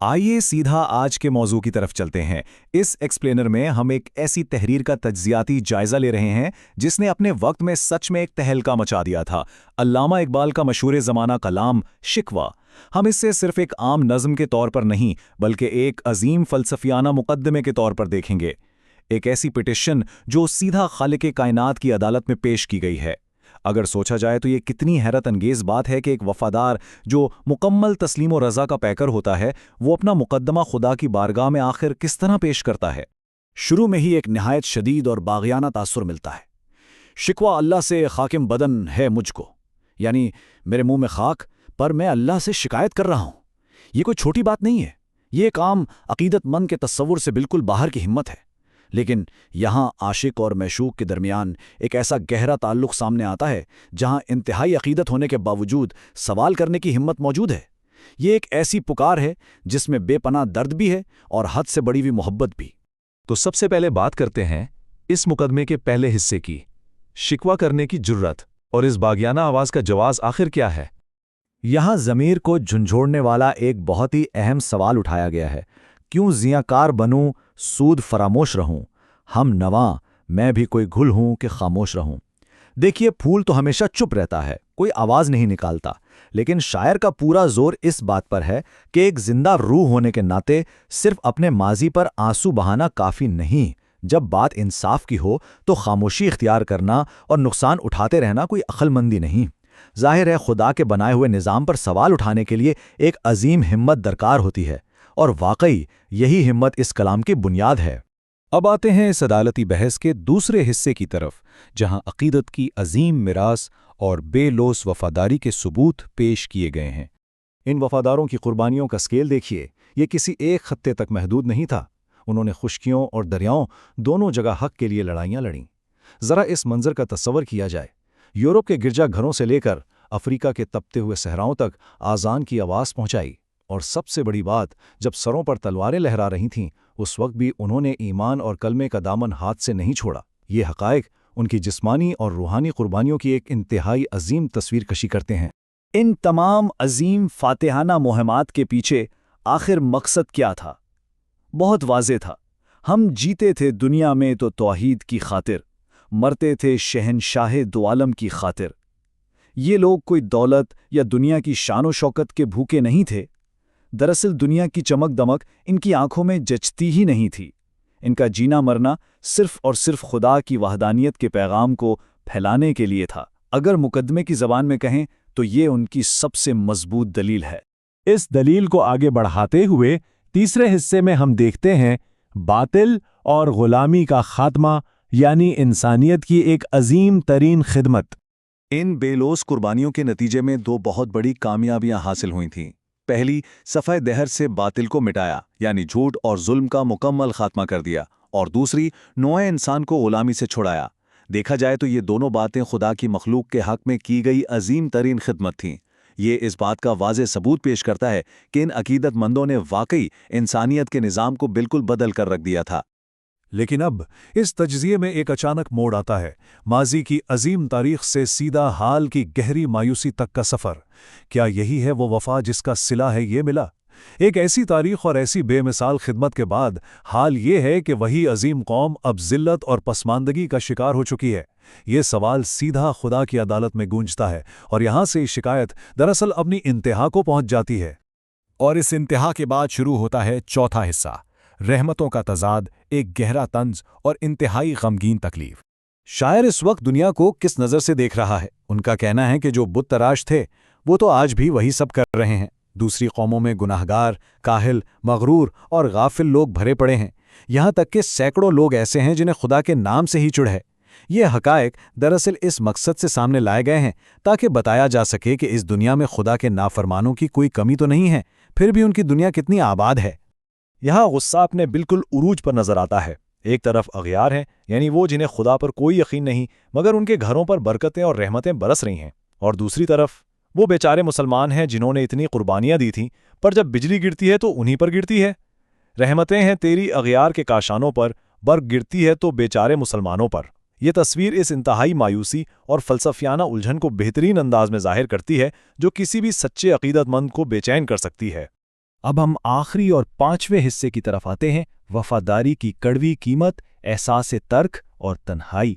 آئیے سیدھا آج کے موضوع کی طرف چلتے ہیں۔ اس ایکسپلینر میں ہم ایک ایسی تحریر کا تجزیاتی جائزہ لے رہے ہیں جس نے اپنے وقت میں سچ میں ایک تہلکہ مچا دیا تھا، علامہ اقبال کا مشہور زمانہ کلام شکوہ۔ ہم اس سے صرف ایک عام نظم کے طور پر نہیں بلکہ ایک عظیم فلسفیانہ مقدمے کے طور پر دیکھیں گے، ایک ایسی پٹیشن جو سیدھا خالق کائنات کی عدالت میں پیش کی گئی ہے۔ اگر سوچا جائے تو یہ کتنی حیرت انگیز بات ہے کہ ایک وفادار جو مکمل تسلیم و رضا کا پیکر ہوتا ہے وہ اپنا مقدمہ خدا کی بارگاہ میں آخر کس طرح پیش کرتا ہے۔ شروع میں ہی ایک نہایت شدید اور باغیانہ تاثر ملتا ہے۔ شکوہ اللہ سے خاکم بدن ہے مجھ کو، یعنی میرے منہ میں خاک پر میں اللہ سے شکایت کر رہا ہوں۔ یہ کوئی چھوٹی بات نہیں ہے، یہ ایک عام عقیدت مند کے تصور سے بالکل باہر کی ہمت ہے، لیکن یہاں عاشق اور معشوق کے درمیان ایک ایسا گہرا تعلق سامنے آتا ہے جہاں انتہائی عقیدت ہونے کے باوجود سوال کرنے کی ہمت موجود ہے۔ یہ ایک ایسی پکار ہے جس میں بے پناہ درد بھی ہے اور حد سے بڑی ہوئی محبت بھی۔ تو سب سے پہلے بات کرتے ہیں اس مقدمے کے پہلے حصے کی، شکوہ کرنے کی جرت اور اس باغیانہ آواز کا جواز آخر کیا ہے۔ یہاں ضمیر کو جھنجھوڑنے والا ایک بہت ہی اہم سوال اٹھایا گیا ہے، کیوں زیاں کار بنوں سود فراموش رہوں، ہم نواں میں بھی کوئی گھل ہوں کہ خاموش رہوں۔ دیکھیے، پھول تو ہمیشہ چپ رہتا ہے، کوئی آواز نہیں نکالتا، لیکن شاعر کا پورا زور اس بات پر ہے کہ ایک زندہ روح ہونے کے ناطے صرف اپنے ماضی پر آنسو بہانا کافی نہیں۔ جب بات انصاف کی ہو تو خاموشی اختیار کرنا اور نقصان اٹھاتے رہنا کوئی عقل مندی نہیں۔ ظاہر ہے خدا کے بنائے ہوئے نظام پر سوال اٹھانے کے لیے ایک عظیم ہمت درکار ہوتی ہے، اور واقعی یہی ہمت اس کلام کی بنیاد ہے۔ اب آتے ہیں اس عدالتی بحث کے دوسرے حصے کی طرف، جہاں عقیدت کی عظیم میراث اور بے لوث وفاداری کے ثبوت پیش کیے گئے ہیں۔ ان وفاداروں کی قربانیوں کا اسکیل دیکھیے، یہ کسی ایک خطے تک محدود نہیں تھا، انہوں نے خشکیوں اور دریاؤں دونوں جگہ حق کے لیے لڑائیاں لڑیں۔ ذرا اس منظر کا تصور کیا جائے، یورپ کے گرجا گھروں سے لے کر افریقہ کے تپتے ہوئے صحراؤں تک آذان کی آواز پہنچائی، اور سب سے بڑی بات، جب سروں پر تلواریں لہرا رہی تھیں اس وقت بھی انہوں نے ایمان اور کلمے کا دامن ہاتھ سے نہیں چھوڑا۔ یہ حقائق ان کی جسمانی اور روحانی قربانیوں کی ایک انتہائی عظیم تصویر کشی کرتے ہیں۔ ان تمام عظیم فاتحانہ مہمات کے پیچھے آخر مقصد کیا تھا؟ بہت واضح تھا، ہم جیتے تھے دنیا میں تو توحید کی خاطر، مرتے تھے شہنشاہ دو عالم کی خاطر۔ یہ لوگ کوئی دولت یا دنیا کی شان و شوکت کے بھوکے نہیں تھے، دراصل دنیا کی چمک دمک ان کی آنکھوں میں جچتی ہی نہیں تھی۔ ان کا جینا مرنا صرف اور صرف خدا کی وحدانیت کے پیغام کو پھیلانے کے لیے تھا۔ اگر مقدمے کی زبان میں کہیں تو یہ ان کی سب سے مضبوط دلیل ہے۔ اس دلیل کو آگے بڑھاتے ہوئے تیسرے حصے میں ہم دیکھتے ہیں باطل اور غلامی کا خاتمہ، یعنی انسانیت کی ایک عظیم ترین خدمت۔ ان بے لوث قربانیوں کے نتیجے میں دو بہت بڑی کامیابیاں حاصل ہوئی تھیں۔ پہلی، صفحہ دہر سے باطل کو مٹایا، یعنی جھوٹ اور ظلم کا مکمل خاتمہ کر دیا، اور دوسری، نوع انسان کو غلامی سے چھڑایا۔ دیکھا جائے تو یہ دونوں باتیں خدا کی مخلوق کے حق میں کی گئی عظیم ترین خدمت تھیں۔ یہ اس بات کا واضح ثبوت پیش کرتا ہے کہ ان عقیدت مندوں نے واقعی انسانیت کے نظام کو بالکل بدل کر رکھ دیا تھا۔ لیکن اب اس تجزیے میں ایک اچانک موڑ آتا ہے، ماضی کی عظیم تاریخ سے سیدھا حال کی گہری مایوسی تک کا سفر۔ کیا یہی ہے وہ وفا جس کا صلہ ہے یہ ملا؟ ایک ایسی تاریخ اور ایسی بے مثال خدمت کے بعد حال یہ ہے کہ وہی عظیم قوم اب ذلت اور پسماندگی کا شکار ہو چکی ہے۔ یہ سوال سیدھا خدا کی عدالت میں گونجتا ہے، اور یہاں سے شکایت دراصل اپنی انتہا کو پہنچ جاتی ہے۔ اور اس انتہا کے بعد شروع ہوتا ہے چوتھا حصہ، رحمتوں کا تضاد، ایک گہرا طنز اور انتہائی غمگین تکلیف۔ شاعر اس وقت دنیا کو کس نظر سے دیکھ رہا ہے؟ ان کا کہنا ہے کہ جو بت تراش تھے وہ تو آج بھی وہی سب کر رہے ہیں۔ دوسری قوموں میں گناہگار، کاہل، مغرور اور غافل لوگ بھرے پڑے ہیں، یہاں تک کہ سینکڑوں لوگ ایسے ہیں جنہیں خدا کے نام سے ہی چڑ ہے۔ یہ حقائق دراصل اس مقصد سے سامنے لائے گئے ہیں تاکہ بتایا جا سکے کہ اس دنیا میں خدا کے نافرمانوں کی کوئی کمی تو نہیں ہے، پھر بھی ان کی دنیا کتنی آباد ہے۔ یہاں غصہ اپنے بالکل عروج پر نظر آتا ہے۔ ایک طرف اغیار ہیں، یعنی وہ جنہیں خدا پر کوئی یقین نہیں مگر ان کے گھروں پر برکتیں اور رحمتیں برس رہی ہیں، اور دوسری طرف وہ بیچارے مسلمان ہیں جنہوں نے اتنی قربانیاں دی تھیں، پر جب بجلی گرتی ہے تو انہی پر گرتی ہے۔ رحمتیں ہیں تیری اغیار کے کاشانوں پر، برق گرتی ہے تو بیچارے مسلمانوں پر۔ یہ تصویر اس انتہائی مایوسی اور فلسفیانہ الجھن کو بہترین انداز میں ظاہر کرتی ہے جو کسی بھی سچے عقیدت مند کو بے چین کر سکتی ہے۔ اب ہم آخری اور 5ویں حصے کی طرف آتے ہیں، وفاداری کی کڑوی قیمت، احساس ترک اور تنہائی۔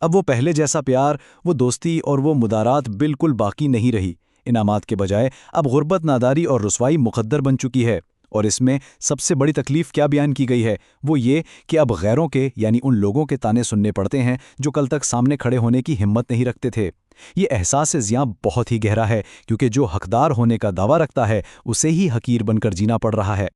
اب وہ پہلے جیسا پیار، وہ دوستی اور وہ مدارات بالکل باقی نہیں رہی۔ انعامات کے بجائے اب غربت، ناداری اور رسوائی مقدر بن چکی ہے، اور اس میں سب سے بڑی تکلیف کیا بیان کی گئی ہے وہ یہ کہ اب غیروں کے یعنی ان لوگوں کے تانے سننے پڑتے ہیں جو کل تک سامنے کھڑے ہونے کی ہمت نہیں رکھتے تھے۔ یہ احساس زیاں بہت ہی گہرا ہے، کیونکہ جو حقدار ہونے کا دعویٰ رکھتا ہے اسے ہی حقیر بن کر جینا پڑ رہا ہے۔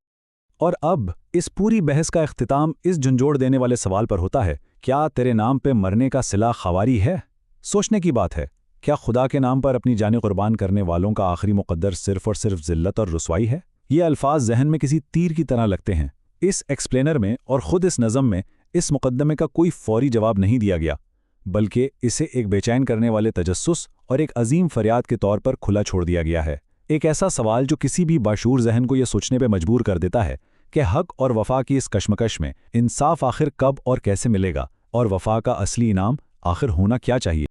اور اب اس پوری بحث کا اختتام اس جھنجھوڑ دینے والے سوال پر ہوتا ہے، کیا تیرے نام پہ مرنے کا صلہ خواری ہے؟ سوچنے کی بات ہے، کیا خدا کے نام پر اپنی جانیں قربان کرنے والوں کا آخری مقدر صرف اور صرف ذلت اور رسوائی ہے؟ یہ الفاظ ذہن میں کسی تیر کی طرح لگتے ہیں۔ اس ایکسپلینر میں اور خود اس نظم میں اس مقدمے کا کوئی فوری جواب نہیں دیا گیا، بلکہ اسے ایک بے چین کرنے والے تجسس اور ایک عظیم فریاد کے طور پر کھلا چھوڑ دیا گیا ہے۔ ایک ایسا سوال جو کسی بھی باشعور ذہن کو یہ سوچنے پہ مجبور کر دیتا ہے کہ حق اور وفا کی اس کشمکش میں انصاف آخر کب اور کیسے ملے گا، اور وفا کا اصلی انعام آخر ہونا کیا چاہیے۔